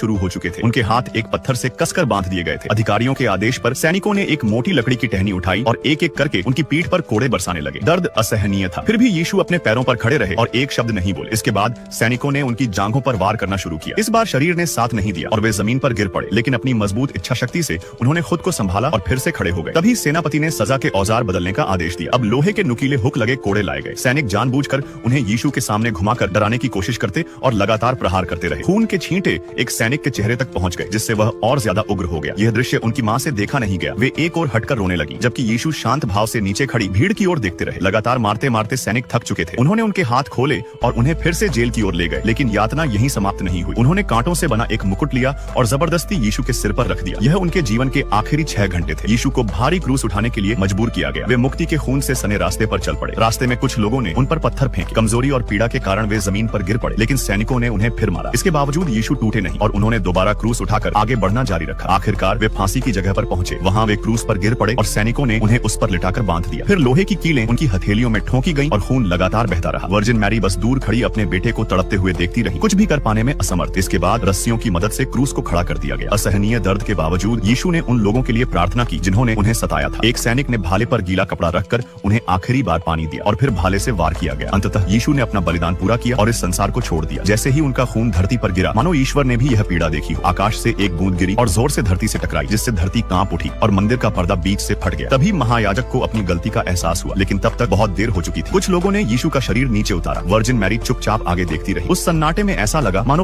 शुरू हो चुके थे। उनके हाथ एक पत्थर से कसकर बांध दिए गए थे। अधिकारियों के आदेश पर सैनिकों ने एक मोटी लकड़ी की टहनी उठाई और एक एक करके उनकी पीठ पर कोड़े बरसाने लगे। दर्द असहनीय था, फिर भी यीशु अपने पैरों पर खड़े रहे और एक शब्द नहीं बोले। इसके बाद सैनिकों ने उनकी जांघों पर वार करना शुरू किया। इस बार शरीर ने साथ नहीं दिया और वे जमीन पर गिर पड़े, लेकिन अपनी मजबूत इच्छा शक्ति से उन्होंने खुद को संभाला और फिर से खड़े हो गए। तभी सेनापति ने सजा के औजार बदलने का आदेश दिया। अब लोहे के नुकीले हुक लगे कोड़े लाए गए। सैनिक जानबूझकर उन्हें यीशु के सामने घुमाकर डराने की कोशिश करते और लगातार प्रहार करते रहे। खून के छींटे एक सैनिक के चेहरे तक पहुंच गए, जिससे वह और ज्यादा उग्र हो गया। यह दृश्य उनकी मां से देखा नहीं गया। वे एक और हटकर रोने लगी, जबकि यीशु शांत भाव से नीचे खड़ी भीड़ की ओर देखते रहे। लगातार मारते मारते सैनिक थक चुके थे। उन्होंने उनके हाथ खोले और उन्हें फिर से जेल की ओर ले गए, लेकिन यातना यहीं समाप्त नहीं हुई। उन्होंने कांटों से बना एक मुकुट लिया और जबरदस्ती यीशु के सिर पर रख दिया। यह उनके जीवन के आखिरी 6 घंटे थे। यीशु को भारी क्रूस उठाने के लिए मजबूर किया गया। वे मुक्ति के खून से सने रास्ते पर चल पड़े। रास्ते में कुछ लोगों ने उन पर पत्थर फेंके। कमजोरी और पीड़ा के कारण वे जमीन पर गिर पड़े, लेकिन सैनिकों ने उन्हें फिर मारा। इसके बावजूद यीशु टूटे नहीं और उन्होंने दोबारा क्रूस उठाकर आगे बढ़ना जारी रखा। आखिरकार वे फांसी की जगह पर पहुंचे। वहां वे क्रूस पर गिर पड़े और सैनिकों ने उन्हें उस पर लिटाकर बांध दिया। फिर लोहे की कीलें उनकी हथेलियों में ठोकी गईं और खून लगातार बहता रहा। वर्जिन मैरी बस दूर खड़ी अपने बेटे को तड़पते हुए देखती रही, कुछ भी कर पाने में असमर्थ। इसके बाद रस्सियों की मदद से क्रूस को खड़ा कर दिया गया। असहनीय दर्द के बावजूद यीशु ने उन लोगों के लिए प्रार्थना की जिन्होंने उन्हें सताया था। एक सैनिक ने भाले पर गीला कपड़ा रखकर उन्हें आखिरी बार पानी दिया और फिर भाले से वार किया गया। अंततः यीशु ने अपना बलिदान पूरा किया और इस संसार को छोड़ दिया। जैसे ही उनका खून धरती पर गिरा, मानो ईश्वर ने भी यह पीड़ा देखी हो। आकाश से एक बूंद गिरी और जोर से धरती से टकराई, जिससे धरती कांप उठी और मंदिर का पर्दा बीच से फट गया। तभी महायाजक को अपनी गलती का एहसास हुआ, लेकिन तब तक बहुत देर हो चुकी थी। कुछ लोगों ने यीशु का शरीर नीचे उतारा। वर्जिन मैरी चुपचाप आगे देखती रही। उस सन्नाटे में ऐसा लगा मानो